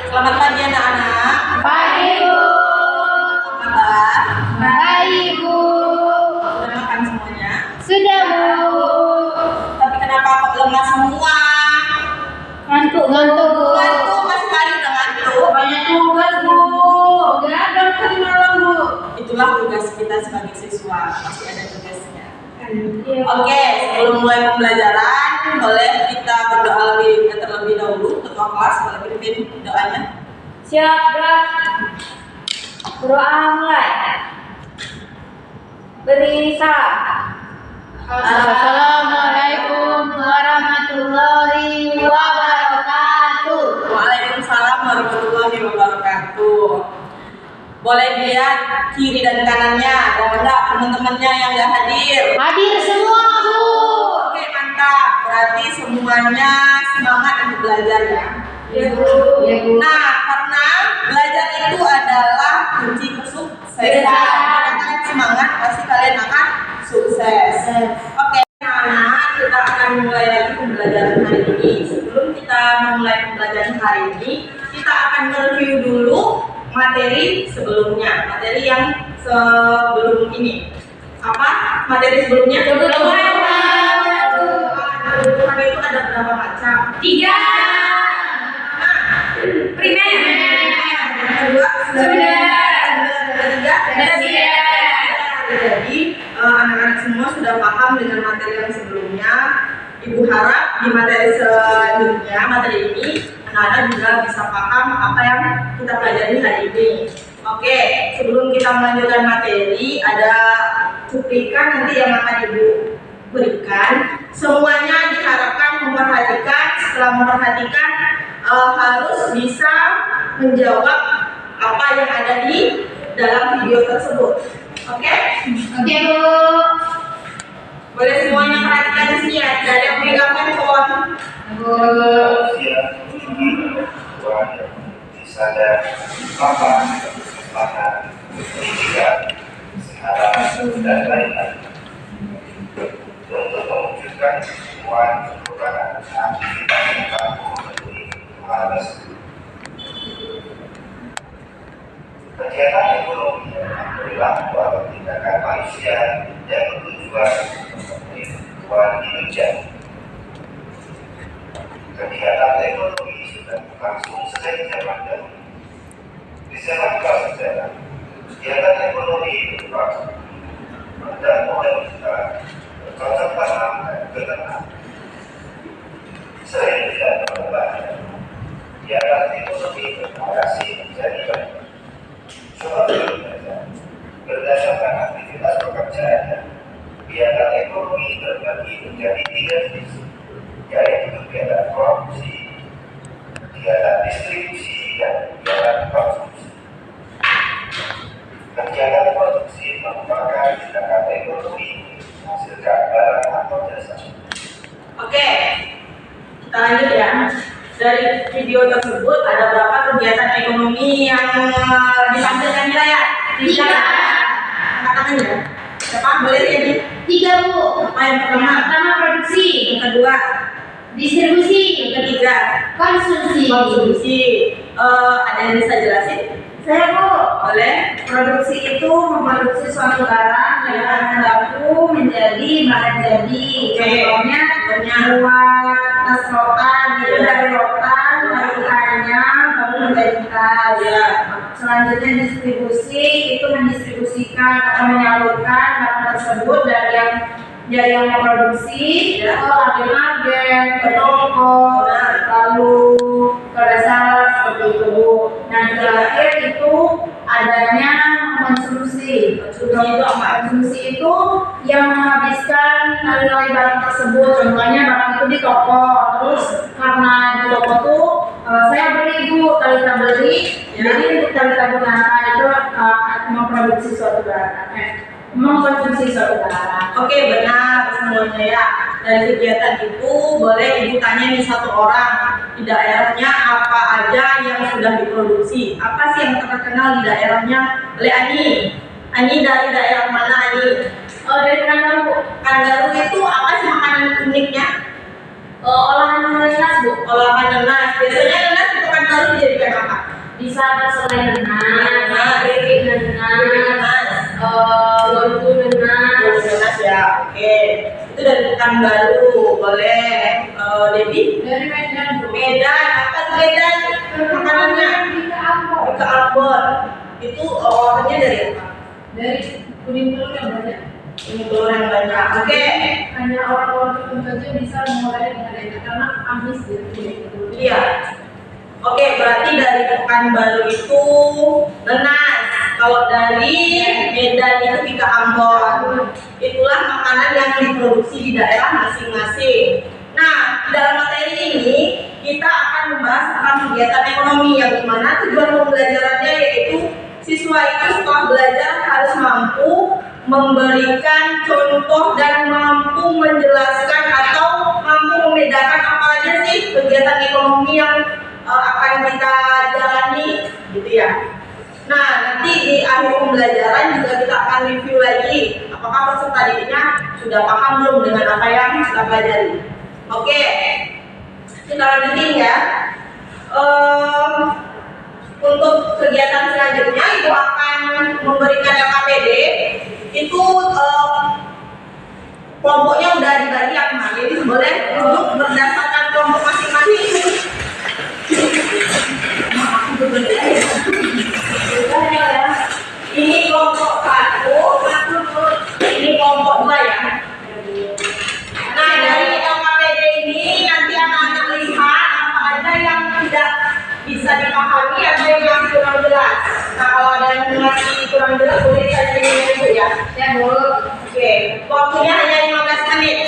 Selamat pagi anak-anak. Pagi Bu. Apa kabar? Baik Bu. Sudah makan semuanya? Sudah Bu. Tapi kenapa kok lemas semua? Ngantuk Bu. Ngantuk, masih pagi udah ngantuk. Banyak tugas Bu. Udah dokter malam Bu. Itulah tugas kita sebagai siswa, pasti ada tugasnya. Iya. Oke, sebelum mulai pembelajaran, boleh kita berdoa terlebih dahulu. Ketua kelas boleh pimpin doanya. Siap gerak. Berdoa mulai. Beri salam. Assalamualaikum warahmatullahi wabarakatuh. Waalaikumsalam warahmatullahi wabarakatuh. Boleh dilihat kiri dan kanannya, ada enggak teman-temannya yang enggak hadir? Hadir semua Bu. Oke, mantap. Berarti semuanya semangat untuk belajar ya. Ya Bu. Ya Bu. Nah, karena belajar itu adalah kunci kesuksesan. Kalau kalian semangat, pasti kalian akan sukses. Oke, anak, kita akan mulai lagi pembelajaran hari ini. Sebelum kita memulai pembelajaran hari ini, kita akan mereview dulu materi sebelumnya, materi yang sebelum ini. Apa materi sebelumnya? Kebutuhan itu ada berapa macam? 3. Primer. Kedua Sudah. Ketiga Sudah. Jadi anak-anak semua sudah paham dengan materi yang sebelumnya. Ibu harap di materi selanjutnya, materi ini anak-anak juga bisa paham apa yang kita pelajari hari ini. Oke, sebelum kita melanjutkan materi, ada cuplikan nanti yang akan Ibu berikan. Semuanya diharapkan memperhatikan. Setelah memperhatikan, harus bisa menjawab apa yang ada di dalam video tersebut. Oke? Oke Bu. Boleh semuanya perhatikan di sini ya. Tidak ada yang megang handphone. Tuhan yang bisa dan makan, pendidikan, kesehatan, dan lain-lain. Untuk mewujudkan semua merupakan aktivitas yang mampu memenuhi kebutuhan. Kegiatan ekonomi berlaku atau tindakan manusia yang bertujuan memenuhi kebutuhan hidup. Kegiatan ekonomi sudah berlangsung sejak zaman dahulu. Di zaman prasejarah, kegiatan ekonomi merupakan dan model kita bercocok tanam dan bertanam. Sering tidak berbahaya. Kegiatan ekonomi bervariasi menjadi banyak. Sebabnya berdasarkan aktivitas pekerjaannya, kegiatan ekonomi terbagi menjadi 3 divisi, yaitu kegiatan produksi, kegiatan distribusi, dan kegiatan konsumsi. Kegiatan produksi merupakan tindakan ekonomi menghasilkan barang atau jasa. Oke, kita lanjut ya. Dari video tersebut ada berapa kegiatan ekonomi yang ditampilkan kita ya? 3. Angkat tangan ya. Siapa? Boleh jadi? 3 Bu. Apa yang pertama? Yang pertama produksi, Yang kedua? distribusi, Yang ketiga? konsumsi. Konsumsi. Ada yang bisa jelasin? Saya Bu. Boleh? Produksi itu memproduksi suatu barang yang bahan baku menjadi bahan jadi. Contohnya buat tas rotan, itu dari rotan lalu airnya baru menjadi tas. Ya. Selanjutnya distribusi itu mendistribusikan atau menyalurkan barang tersebut dari yang memproduksi ke agen-agen, ke toko, lalu ke dasar seperti itu. Nah, terakhir itu adanya konsumsi. Konsumsi itu apa? Konsumsi itu yang menghabiskan nilai barang tersebut. Contohnya barang itu di toko, terus karena di toko tuh saya beli Bu, kita beli, jadi kita gunakan itu memproduksi suatu barang, mengkonsumsi suatu barang. Oke, benar semuanya ya. Dari kegiatan itu boleh Ibu tanya nih satu orang di daerahnya apa aja yang sudah diproduksi. Apa sih yang terkenal di daerahnya? Boleh Ani. Ani dari daerah mana Ani? Oh, dari Kangaroo. Kangaroo itu apa sih makanan uniknya? Olahan nanas Bu. Olahan nanas. Biasanya nanas itu kan baru dijadikan apa? Bisa selain Nanas, nanas, bibit nanas, wortel nanas. nanas ya, oke. Itu dari Pekanbaru, boleh. Debbie? Dari Medan. Medan, apa tuh Medan? Makanannya? Ke Ambon. Itu olahannya dari apa? Dari kuning telur yang banyak. Ini telur yang banyak. Oke. Hanya orang-orang tertentu saja bisa mengolahnya dengan enak karena amis gitu. Iya. Oke, berarti dari Pekanbaru itu nanas. Kalau dari Medan itu Bika Ambon. Itulah makanan yang diproduksi di daerah masing-masing. Nah, dalam materi ini kita akan membahas tentang kegiatan ekonomi yang dimana tujuan pembelajarannya yaitu siswa itu setelah belajar harus mampu memberikan contoh dan mampu menjelaskan atau mampu membedakan apa aja sih kegiatan ekonomi yang akan kita jalani gitu ya. Nah, nanti di akhir pembelajaran juga kita akan review lagi apakah peserta didiknya sudah paham belum dengan apa yang kita pelajari. Oke, kita lanjutin ya. Untuk kegiatan selanjutnya itu akan memberikan LKPD. Itu kelompoknya udah dibagi ya kemarin. Jadi boleh duduk berdasarkan kelompok masing-masing. Ini kelompok 1, ini kelompok 2 ya. Nah, dari LKPD ini nanti anak-anak lihat apa aja yang tidak bisa dipahami atau yang kurang jelas. Nah, kalau ada yang masih kurang jelas boleh saya itu ya. Ya, Bu. Oke, waktunya hanya 15 menit.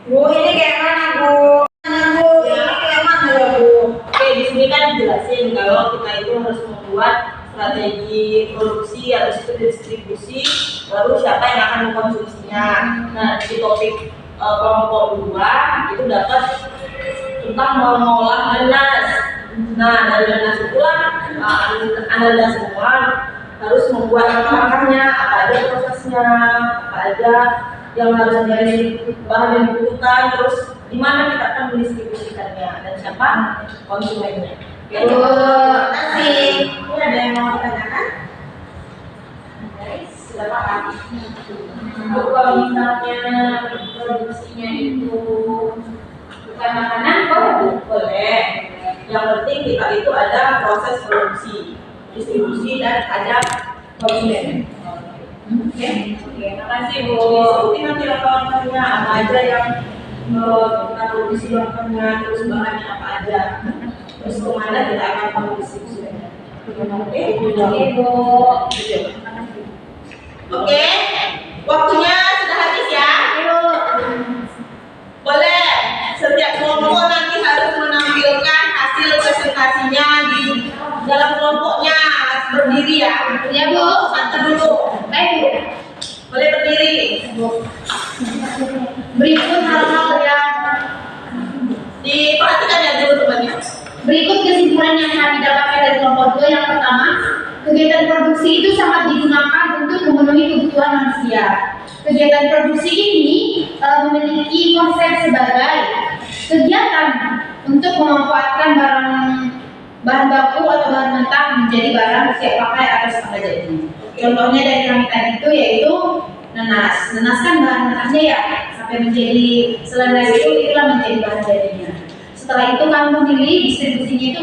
Bu, ini kayak mana, Bu? Bu, Ya, ini kayak mana ya, Bu? Oke, di sini kan dijelasin kalau kita itu harus membuat strategi produksi, habis itu distribusi, baru siapa yang akan mengkonsumsinya. Nah, di topik kelompok 2 itu dapat tentang mengolah nanas. Nah, dari nanas itulah Anda semua harus membuat langkah-langkahnya, apa aja prosesnya, apa aja yang harus dari bahan yang dibutuhkan, terus di mana kita akan mendistribusikannya dan siapa konsumennya. Ya, terima kasih. Ini ada yang mau ditanyakan? Silakan. Untuk kalau misalnya produksinya itu bukan makanan, Boleh. Yang penting kita itu ada proses produksi, distribusi dan ada konsumen. Oke, terima kasih Bu. Seperti nanti laporannya apa aja yang kita produksi bahannya, terus bahannya apa aja, terus kemana kita akan mendistribusikannya. Oke, Bu. Oke, waktunya sudah habis ya. Boleh, setiap kelompok nanti harus menampilkan hasil presentasinya di dalam kelompoknya. Berdiri ya. Ya, Bu. Satu dulu. Baik, Bu. Boleh berdiri. Berikut hal-hal yang Diperhatikan ya dulu temannya. berikut kesimpulan yang kami dapatkan dari kelompok 2. Yang pertama, kegiatan produksi itu sangat digunakan untuk memenuhi kebutuhan manusia. Kegiatan produksi ini memiliki konsep sebagai kegiatan untuk memanfaatkan bahan baku atau bahan mentah menjadi barang siap pakai atau setengah jadi. Contohnya dari kami tadi itu yaitu nanas. Nanas kan bahan mentahnya ya sampai menjadi selendang itulah menjadi bahan jadinya. Setelah itu kami memilih distribusinya itu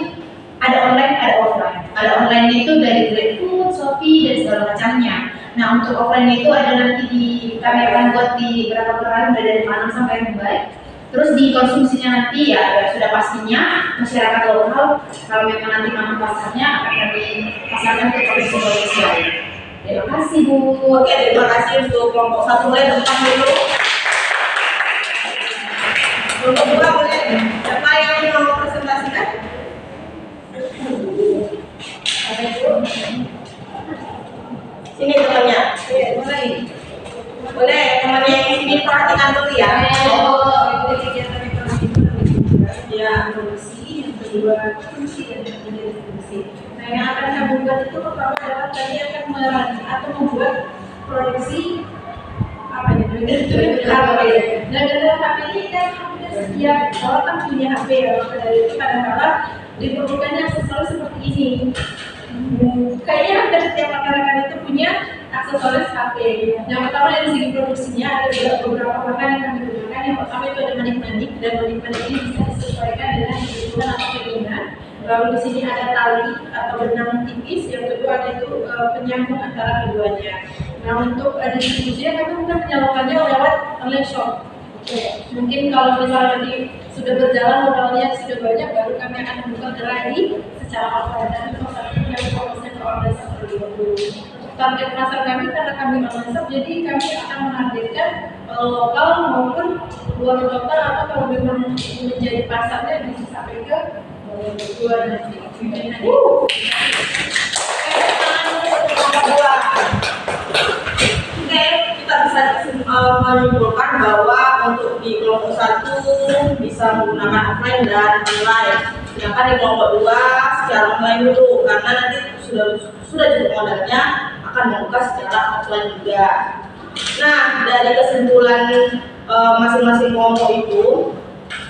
ada online, ada offline. Ada online itu dari GrabFood, Shopee dan segala macamnya. Nah, untuk offline itu ada nanti kami akan buat di beberapa kelurahan dari Padang sampai Mumbai. Terus dikonsumsinya nanti ya sudah pastinya masyarakat lokal kalau memang nanti mampu pasarnya akan kami pasarkan ke produksi lain. Terima kasih Bu. Oke, terima kasih untuk kelompok 1 boleh tentang dulu. Kelompok 2 boleh. Siapa yang mau presentasikan? Sini temannya. Mulai. Boleh, temannya yang sini perhatikan dulu ya. Ya, Produksi, yang kedua fungsi dan yang ketiga distribusi. Nah, yang akan kami buat itu pertama adalah tadi akan melatih atau membuat produksi apa ya? Dan dalam hal ini kan setiap orang kan punya HP ya, maka dari itu kadang-kadang diperlukannya aksesoris seperti ini. Kayaknya hampir setiap rekan-rekan itu punya aksesoris HP. Yang pertama dari segi produksinya ada beberapa bahan yang kami gunakan. Yang pertama itu ada manik-manik, dan manik-manik ini bisa disesuaikan dengan kebutuhan atau keinginan. Lalu di sini ada tali atau benang tipis. Yang kedua ada itu penyambung antara keduanya. Nah, untuk distribusinya kami mungkin menyalurkannya lewat online shop. Oke, mungkin kalau misalnya nanti sudah berjalan modalnya sudah banyak, baru kami akan membuka gerai secara offline, dan untuk saat ini kami fokusnya ke online shop terlebih dahulu. Untuk target pasar kami karena kami online shop, jadi kami akan menargetkan lokal maupun luar kota, atau kalau memang menjadi pasarnya bisa sampai ke luar negeri. Oke, kita bisa menyimpulkan bahwa untuk di kelompok 1 bisa menggunakan offline dan online. Sedangkan di kelompok 2 secara online dulu, karena nanti sudah cukup modalnya akan membuka secara offline juga. Nah, dari kesimpulan masing-masing kelompok itu,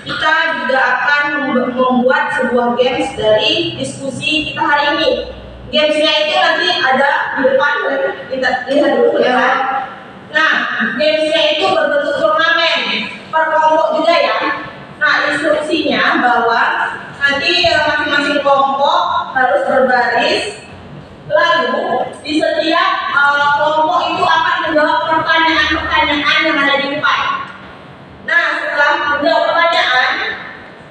kita juga akan membuat sebuah games dari diskusi kita hari ini. Gamesnya itu nanti ada di depan, kita lihat dulu ya. Nah, gamesnya itu berbentuk turnamen per kelompok juga ya. Nah, instruksinya bahwa nanti masing-masing kelompok harus berbaris, lalu di setiap kelompok itu akan menjawab pertanyaan-pertanyaan yang ada di depan. Nah, setelah menjawab pertanyaan,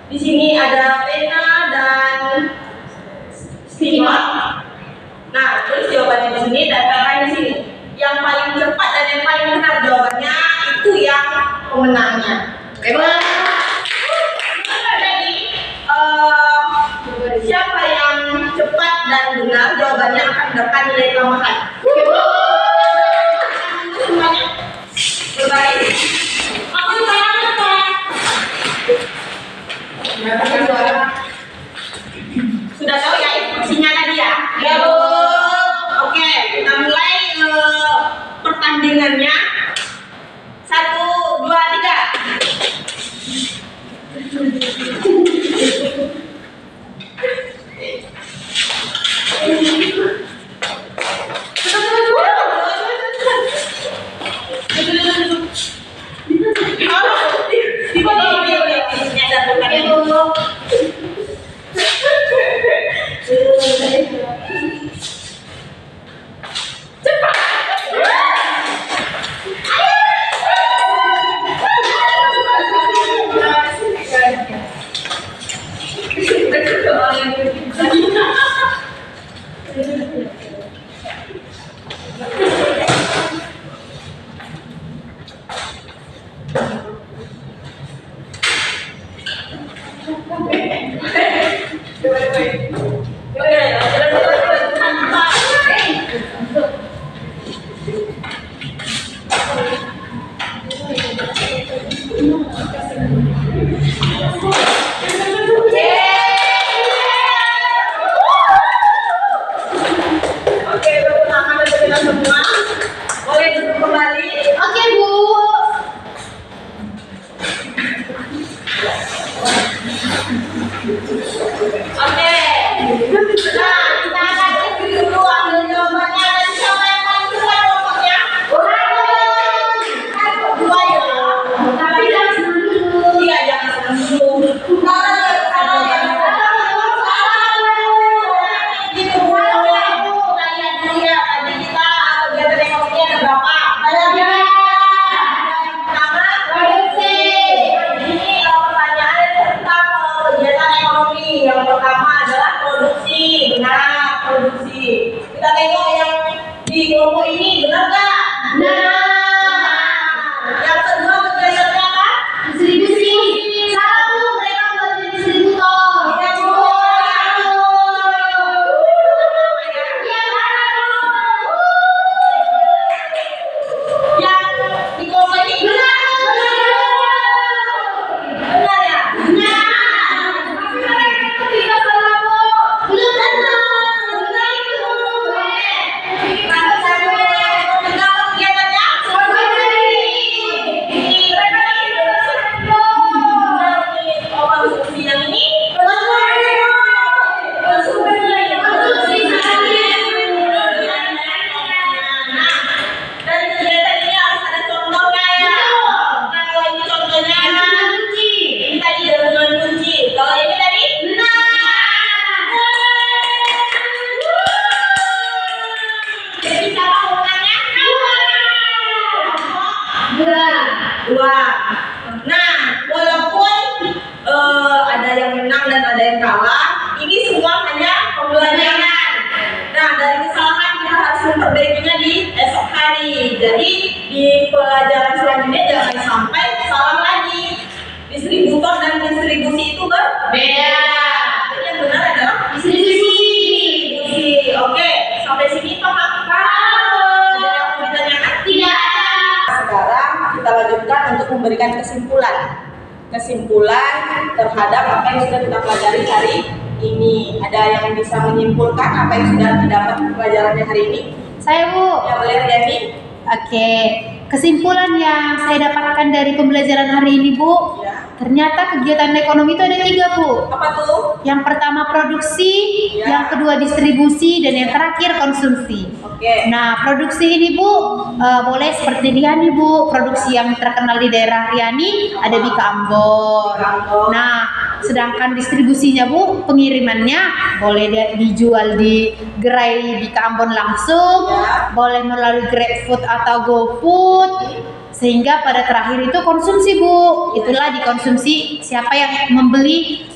di sini ada pena dan stiker. Nah, terus jawabannya di sini dan petanya di sini. Yang paling cepat dan yang paling benar jawabannya itu yang pemenangnya. Oke, jadi siapa yang cepat dan benar jawabannya akan mendapatkan nilai tambahan. Oke, semuanya berbaris. Aku tanya apa? Sudah tahu ya instruksinya tadi ya? Ya, Bu. Oke, kita mulai pertandingannya. 1, 2, 3. Yang pertama adalah produksi, benar ada yang kalah. Ini semua hanya pembelajaran. Nah, dari kesalahan kita harus memperbaikinya di esok hari. Jadi di pelajaran selanjutnya jangan sampai salah lagi. Distributor dan distribusi itu berbeda. Jadi yang benar adalah distribusi. Oke, sampai sini paham? Ada yang mau ditanyakan? Tidak ada. Sekarang kita lanjutkan untuk memberikan kesimpulan terhadap apa yang sudah kita pelajari hari ini. Ada yang bisa menyimpulkan apa yang sudah didapat pelajarannya hari ini? Saya, Bu. Ya, boleh Dani. Oke. Kesimpulan yang saya dapatkan dari pembelajaran hari ini, Bu, Ya. ternyata kegiatan ekonomi itu ada 3, Bu. Apa tuh? Yang pertama produksi, Ya. yang kedua distribusi, dan yang terakhir konsumsi. Oke. Nah, produksi ini, Bu, boleh seperti Riani, Bu. Produksi yang terkenal di daerah Riani ada di Ambon. Ambon. Nah, sedangkan distribusinya, Bu, pengirimannya boleh dijual di gerai di Ambon langsung, Ya. boleh melalui GrabFood atau GoFood, sehingga pada terakhir itu konsumsi, Bu. Itulah dikonsumsi, siapa yang membeli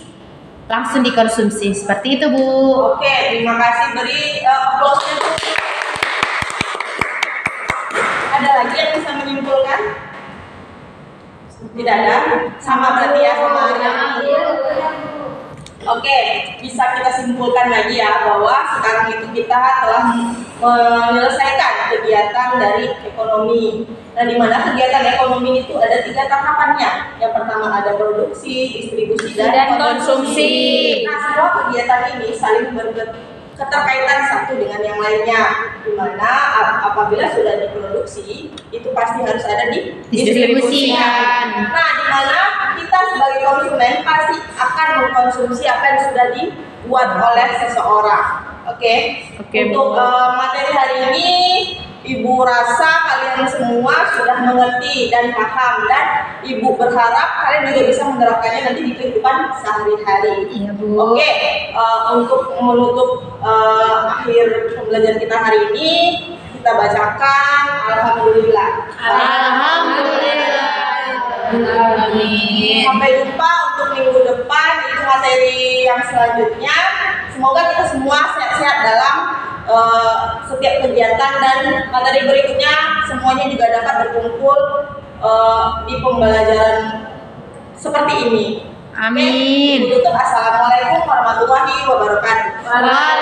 langsung dikonsumsi. Seperti itu, Bu. Oke, terima kasih. Beri applause-nya tuh. Ada lagi yang bisa menyimpulkan? Tidak ada? Sama berarti ya sama Riani. Oke, bisa kita simpulkan lagi ya bahwa sekarang itu kita telah menyelesaikan kegiatan dari ekonomi. Nah, di mana kegiatan ekonomi itu ada 3 tahapannya. Yang pertama ada produksi, distribusi, dan konsumsi. Nah, semua kegiatan ini saling berketerkaitan satu dengan yang lainnya. Di mana apabila sudah diproduksi, itu pasti harus ada di Distribusikan. Nah, di mana kita sebagai konsumen pasti akan mengkonsumsi apa yang sudah dibuat oleh seseorang. Oke. Untuk materi hari ini, Ibu rasa kalian semua sudah mengerti dan paham, dan Ibu berharap kalian juga bisa menerapkannya nanti di kehidupan sehari-hari. Iya, Bu. Oke, untuk menutup akhir pembelajaran kita hari ini, kita bacakan Alhamdulillah. Alhamdulillah. Amin. Sampai jumpa untuk minggu depan, itu materi yang selanjutnya. Semoga kita semua sehat-sehat dalam setiap kegiatan, dan materi berikutnya semuanya juga dapat berkumpul di pembelajaran seperti ini. Amin. Oke, tutup. Assalamualaikum warahmatullahi wabarakatuh. Waalaikumsalam.